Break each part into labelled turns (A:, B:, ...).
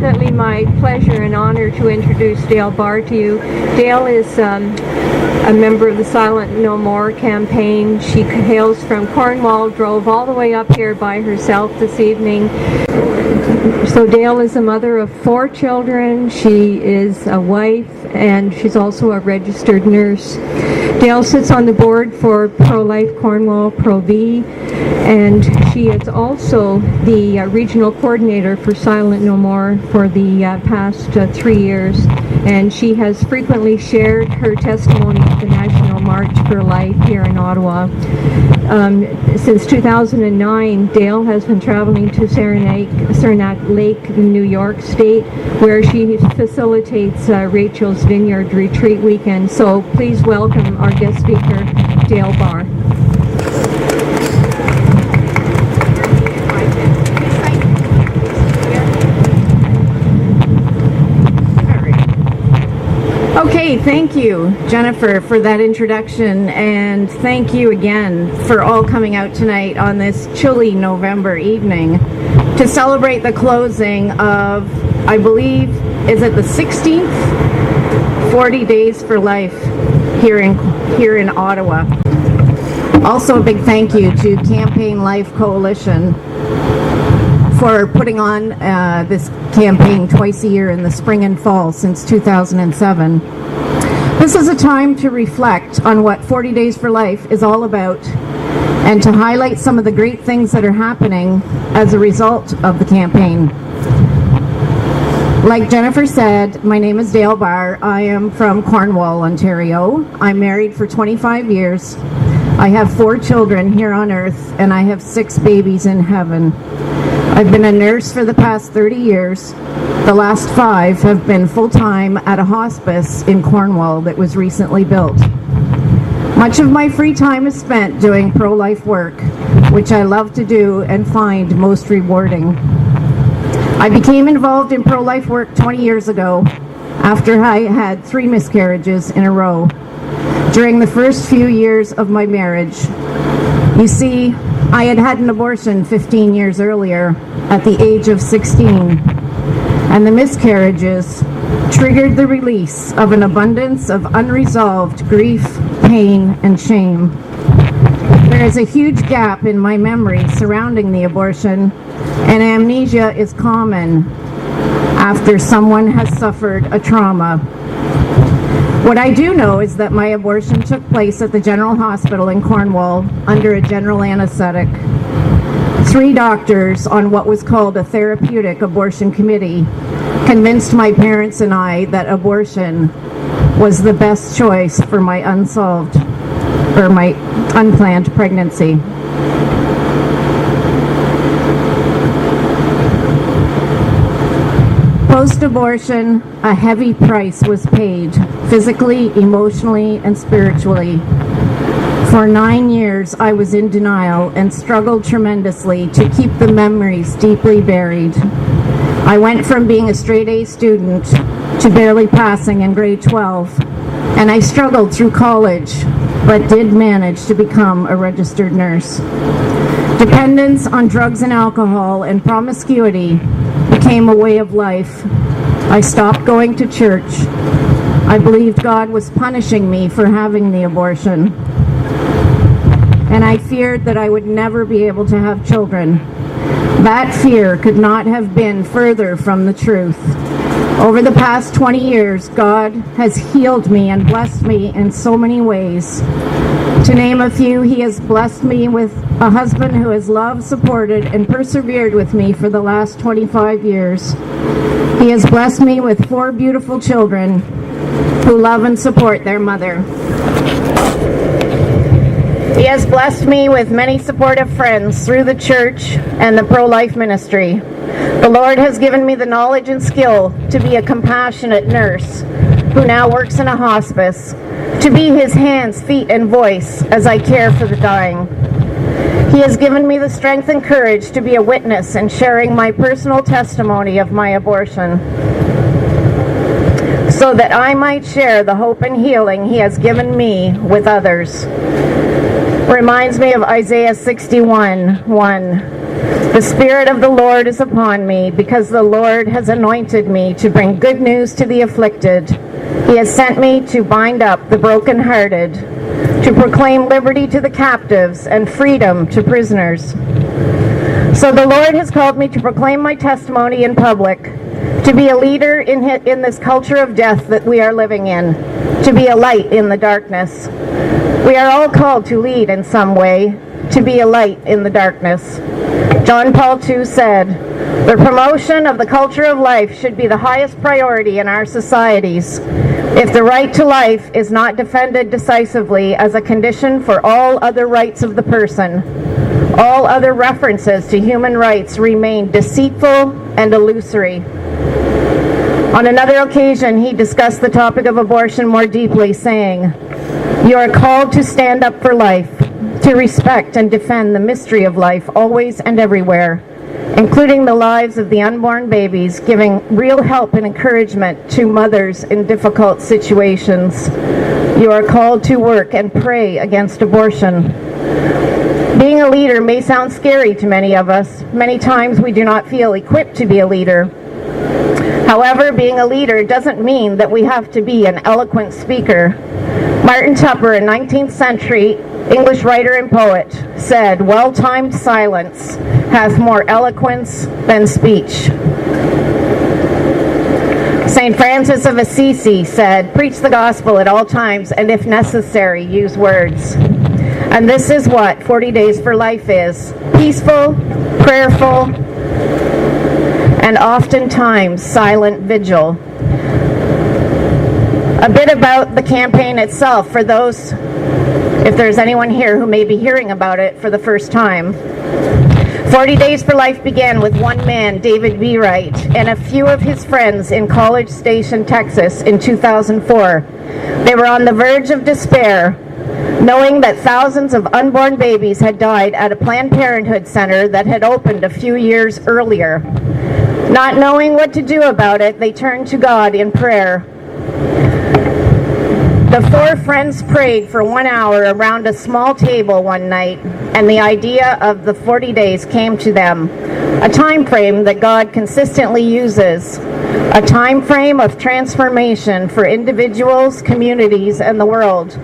A: definitely my pleasure and honor to introduce Dale Barr to you. Dale is a member of the Silent No More campaign. She hails from Cornwall, drove all the way up here by herself this evening. So Dale is a mother of 4 children. She is a wife, and she's also a registered nurse. Dale sits on the board for Pro-Life Cornwall, Pro-V, and she is also the regional coordinator for Silent No More for the past 3 years. And she has frequently shared her testimony at the National March for Life here in Ottawa. Since 2009, Dale has been traveling to Saranac Lake, New York State, where she facilitates Rachel's Vineyard Retreat Weekend. So please welcome our guest speaker, Dale Barr.
B: Okay, thank you, Jennifer, for that introduction, and thank you again for all coming out tonight on this chilly November evening to celebrate the closing of, I believe, is it the 16th 40 Days for Life here in Ottawa. Also a big thank you to Campaign Life Coalition for putting on this campaign twice a year in the spring and fall since 2007. This is a time to reflect on what 40 Days for Life is all about and to highlight some of the great things that are happening as a result of the campaign. Like Jennifer said, my name is Dale Barr. I am from Cornwall, Ontario. I'm married for 25 years. I have 4 children here on earth, and I have 6 babies in heaven. I've been a nurse for the past 30 years. The last 5 have been full-time at a hospice in Cornwall that was recently built. Much of my free time is spent doing pro-life work, which I love to do and find most rewarding. I became involved in pro-life work 20 years ago after I had 3 miscarriages in a row during the first few years of my marriage. You see, I had had an abortion 15 years earlier at the age of 16, and the miscarriages triggered the release of an abundance of unresolved grief, pain, and shame. There is a huge gap in my memory surrounding the abortion, and amnesia is common after someone has suffered a trauma. What I do know is that my abortion took place at the General Hospital in Cornwall under a general anesthetic. 3 doctors on what was called a therapeutic abortion committee convinced my parents and I that abortion was the best choice for my my unplanned pregnancy. Post-abortion, a heavy price was paid, physically, emotionally, and spiritually. For 9 years, I was in denial and struggled tremendously to keep the memories deeply buried. I went from being a straight-A student to barely passing in grade 12, and I struggled through college, but did manage to become a registered nurse. Dependence on drugs and alcohol and promiscuity became a way of life. I stopped going to church. I believed God was punishing me for having the abortion. And I feared that I would never be able to have children. That fear could not have been further from the truth. Over the past 20 years, God has healed me and blessed me in so many ways. To name a few, He has blessed me with a husband who has loved, supported, and persevered with me for the last 25 years. He has blessed me with 4 beautiful children who love and support their mother. He has blessed me with many supportive friends through the church and the pro-life ministry. The Lord has given me the knowledge and skill to be a compassionate nurse who now works in a hospice, to be His hands, feet, and voice as I care for the dying. He has given me the strength and courage to be a witness in sharing my personal testimony of my abortion, so that I might share the hope and healing He has given me with others. Reminds me of Isaiah 61:1. The Spirit of the Lord is upon me, because the Lord has anointed me to bring good news to the afflicted. He has sent me to bind up the brokenhearted, to proclaim liberty to the captives and freedom to prisoners. So the Lord has called me to proclaim my testimony in public, to be a leader in this culture of death that we are living in, to be a light in the darkness. We are all called to lead in some way, to be a light in the darkness. John Paul II said, "The promotion of the culture of life should be the highest priority in our societies. If the right to life is not defended decisively as a condition for all other rights of the person, all other references to human rights remain deceitful and illusory." On another occasion, he discussed the topic of abortion more deeply, saying, "You are called to stand up for life, to respect and defend the mystery of life always and everywhere, including the lives of the unborn babies, giving real help and encouragement to mothers in difficult situations. You are called to work and pray against abortion." Being a leader may sound scary to many of us. Many times we do not feel equipped to be a leader. However, being a leader doesn't mean that we have to be an eloquent speaker. Martin Tupper, a 19th century English writer and poet, said, "Well-timed silence hath more eloquence than speech." St. Francis of Assisi said, "Preach the gospel at all times, and if necessary, use words." And this is what 40 Days for Life is: peaceful, prayerful, and oftentimes silent vigil. A bit about the campaign itself for those, if there's anyone here who may be hearing about it for the first time. 40 Days for Life began with one man, David B. Wright, and a few of his friends in College Station, Texas in 2004. They were on the verge of despair, knowing that thousands of unborn babies had died at a Planned Parenthood center that had opened a few years earlier. Not knowing what to do about it, they turned to God in prayer. The four friends prayed for 1 hour around a small table one night, and the idea of the 40 days came to them, a time frame that God consistently uses, a time frame of transformation for individuals, communities, and the world.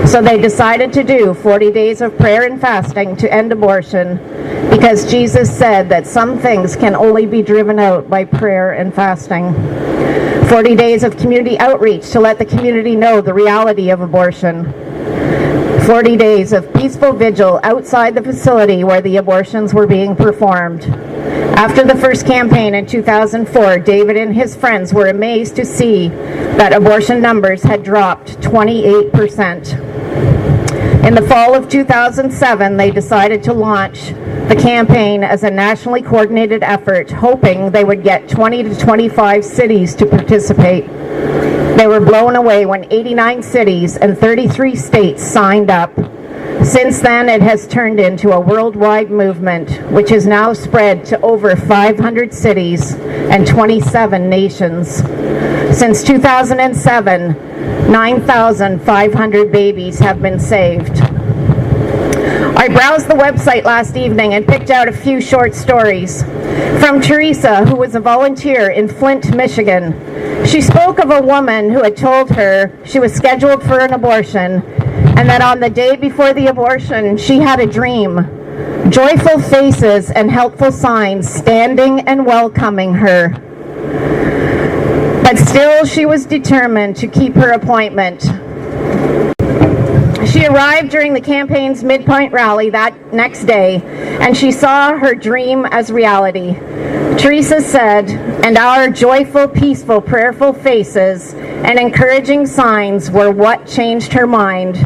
B: So they decided to do 40 days of prayer and fasting to end abortion, because Jesus said that some things can only be driven out by prayer and fasting. 40 days of community outreach to let the community know the reality of abortion. 40 days of peaceful vigil outside the facility where the abortions were being performed. After the first campaign in 2004, David and his friends were amazed to see that abortion numbers had dropped 28%. In the fall of 2007, they decided to launch the campaign as a nationally coordinated effort, hoping they would get 20 to 25 cities to participate. They were blown away when 89 cities and 33 states signed up. Since then, it has turned into a worldwide movement, which is now spread to over 500 cities and 27 nations. Since 2007, 9,500 babies have been saved. I browsed the website last evening and picked out a few short stories. From Teresa, who was a volunteer in Flint, Michigan. She spoke of a woman who had told her she was scheduled for an abortion, and that on the day before the abortion, she had a dream. Joyful faces and helpful signs standing and welcoming her. But still, she was determined to keep her appointment. She arrived during the campaign's Midpoint rally that next day, and she saw her dream as reality. Teresa said, "And our joyful, peaceful, prayerful faces and encouraging signs were what changed her mind."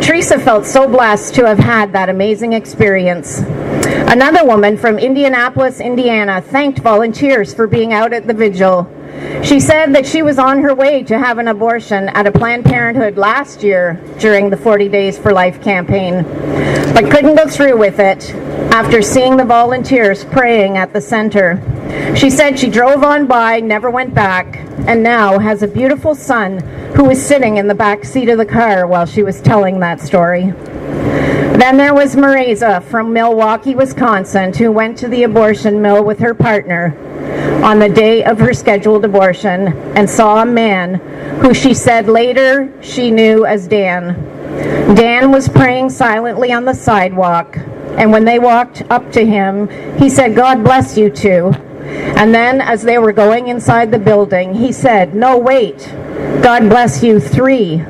B: Teresa felt so blessed to have had that amazing experience. Another woman from Indianapolis, Indiana, thanked volunteers for being out at the vigil. She said that she was on her way to have an abortion at a Planned Parenthood last year during the 40 Days for Life campaign, but couldn't go through with it after seeing the volunteers praying at the center. She said she drove on by, never went back, and now has a beautiful son who was sitting in the back seat of the car while she was telling that story. Then there was Marisa from Milwaukee, Wisconsin, who went to the abortion mill with her partner on the day of her scheduled abortion and saw a man who she said later she knew as Dan. Dan was praying silently on the sidewalk, and when they walked up to him, he said, "God bless you two." And then as they were going inside the building, he said, "No, wait, God bless you three."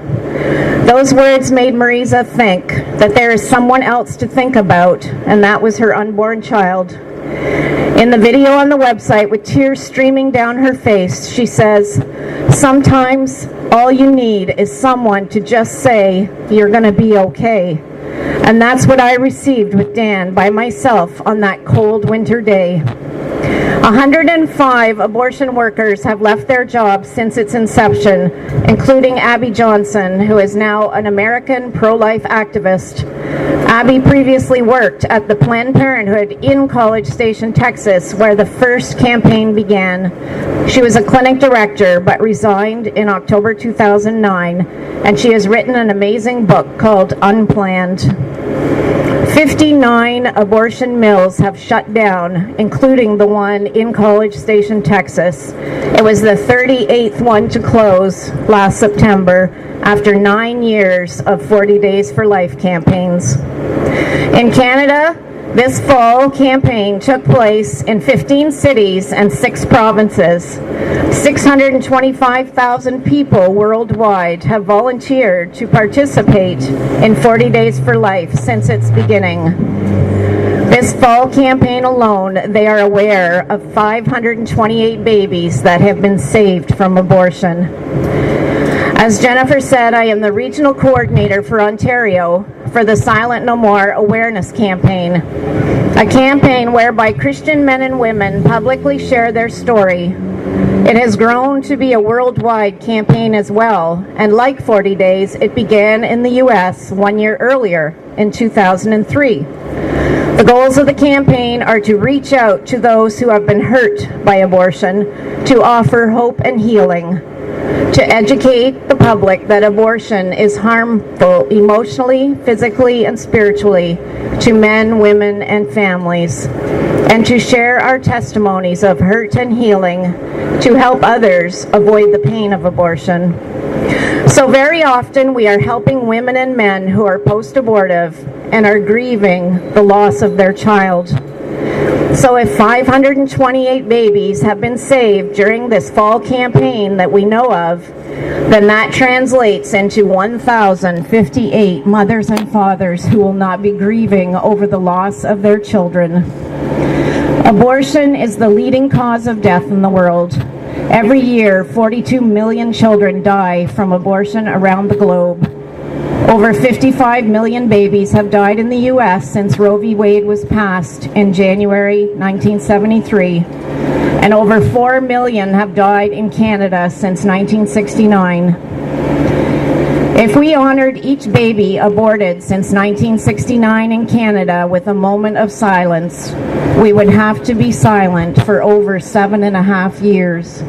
B: Those words made Marisa think that there is someone else to think about, and that was her unborn child. In the video on the website, with tears streaming down her face, she says, "Sometimes all you need is someone to just say, 'You're going to be okay.'" And that's what I received with Dan by myself on that cold winter day. 105 abortion workers have left their jobs since its inception, including Abby Johnson, who is now an American pro-life activist. Abby previously worked at the Planned Parenthood in College Station, Texas, where the first campaign began. She was a clinic director, but resigned in October 2009, and she has written an amazing book called Unplanned. 59 abortion mills have shut down, including the one in College Station, Texas. It was the 38th one to close last September after 9 years of 40 Days for Life campaigns. In Canada, this fall campaign took place in 15 cities and 6 provinces. 625,000 people worldwide have volunteered to participate in 40 Days for Life since its beginning. This fall campaign alone, they are aware of 528 babies that have been saved from abortion. As Jennifer said, I am the regional coordinator for Ontario for the Silent No More Awareness Campaign, a campaign whereby Christian men and women publicly share their story. It has grown to be a worldwide campaign as well, and like 40 Days, it began in the U.S. 1 year earlier, in 2003. The goals of the campaign are to reach out to those who have been hurt by abortion, to offer hope and healing, to educate the public that abortion is harmful emotionally, physically, and spiritually to men, women, and families, and to share our testimonies of hurt and healing to help others avoid the pain of abortion. So very often we are helping women and men who are post-abortive and are grieving the loss of their child. So if 528 babies have been saved during this fall campaign that we know of, then that translates into 1,058 mothers and fathers who will not be grieving over the loss of their children. Abortion is the leading cause of death in the world. Every year, 42 million children die from abortion around the globe. Over 55 million babies have died in the U.S. since Roe v. Wade was passed in January 1973, and over 4 million have died in Canada since 1969. If we honored each baby aborted since 1969 in Canada with a moment of silence, we would have to be silent for over 7.5 years.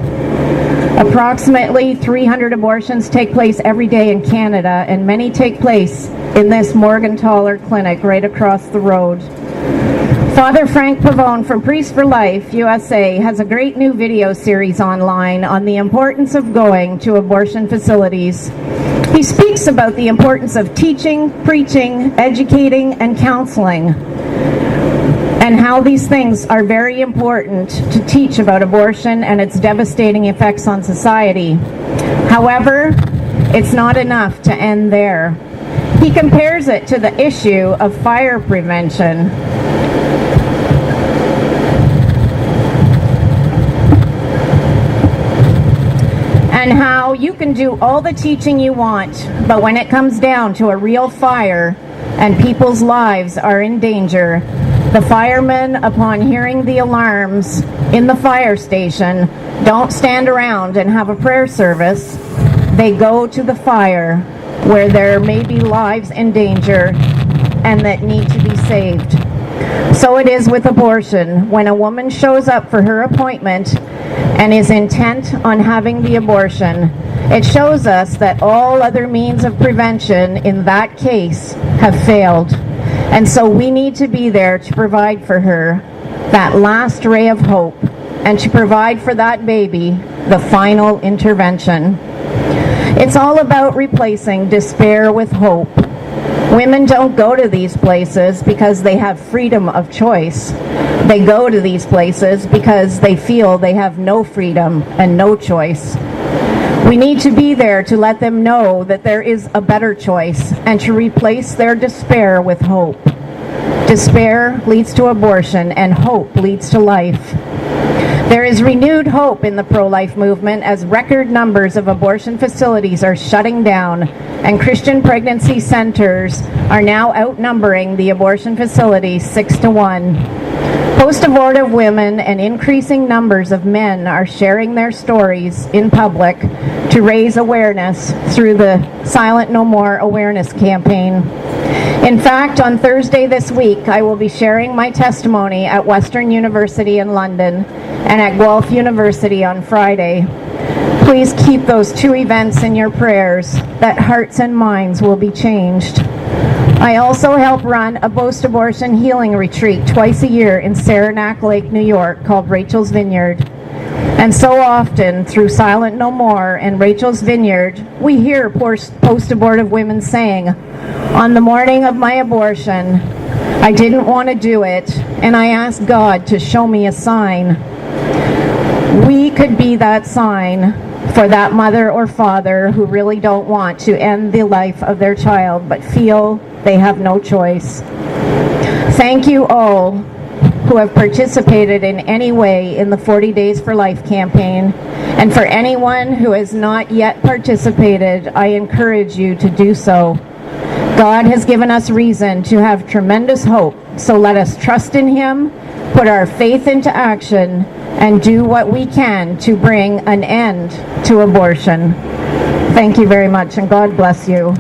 B: Approximately 300 abortions take place every day in Canada, and many take place in this Morgentaler clinic right across the road. Father Frank Pavone from Priests for Life USA has a great new video series online on the importance of going to abortion facilities. He speaks about the importance of teaching, preaching, educating, and counseling, and how these things are very important to teach about abortion and its devastating effects on society. However, it's not enough to end there. He compares it to the issue of fire prevention. And how you can do all the teaching you want, but when it comes down to a real fire and people's lives are in danger, the firemen, upon hearing the alarms in the fire station, don't stand around and have a prayer service. They go to the fire where there may be lives in danger and that need to be saved. So it is with abortion. When a woman shows up for her appointment and is intent on having the abortion, it shows us that all other means of prevention in that case have failed. And so we need to be there to provide for her that last ray of hope and to provide for that baby the final intervention. It's all about replacing despair with hope. Women don't go to these places because they have freedom of choice. They go to these places because they feel they have no freedom and no choice. We need to be there to let them know that there is a better choice and to replace their despair with hope. Despair leads to abortion and hope leads to life. There is renewed hope in the pro-life movement as record numbers of abortion facilities are shutting down and Christian pregnancy centers are now outnumbering the abortion facilities 6-1. Post-abortive women and increasing numbers of men are sharing their stories in public to raise awareness through the Silent No More awareness campaign. In fact, on Thursday this week, I will be sharing my testimony at Western University in London and at Guelph University on Friday. Please keep those two events in your prayers, that hearts and minds will be changed. I also help run a post-abortion healing retreat twice a year in Saranac Lake, New York, called Rachel's Vineyard. And so often, through Silent No More and Rachel's Vineyard, we hear post-abortive women saying, "On the morning of my abortion, I didn't want to do it, and I asked God to show me a sign." We could be that sign for that mother or father who really don't want to end the life of their child, but feel they have no choice. Thank you all who have participated in any way in the 40 Days for Life campaign. And for anyone who has not yet participated, I encourage you to do so. God has given us reason to have tremendous hope, so let us trust in Him, put our faith into action, and do what we can to bring an end to abortion. Thank you very much, and God bless you.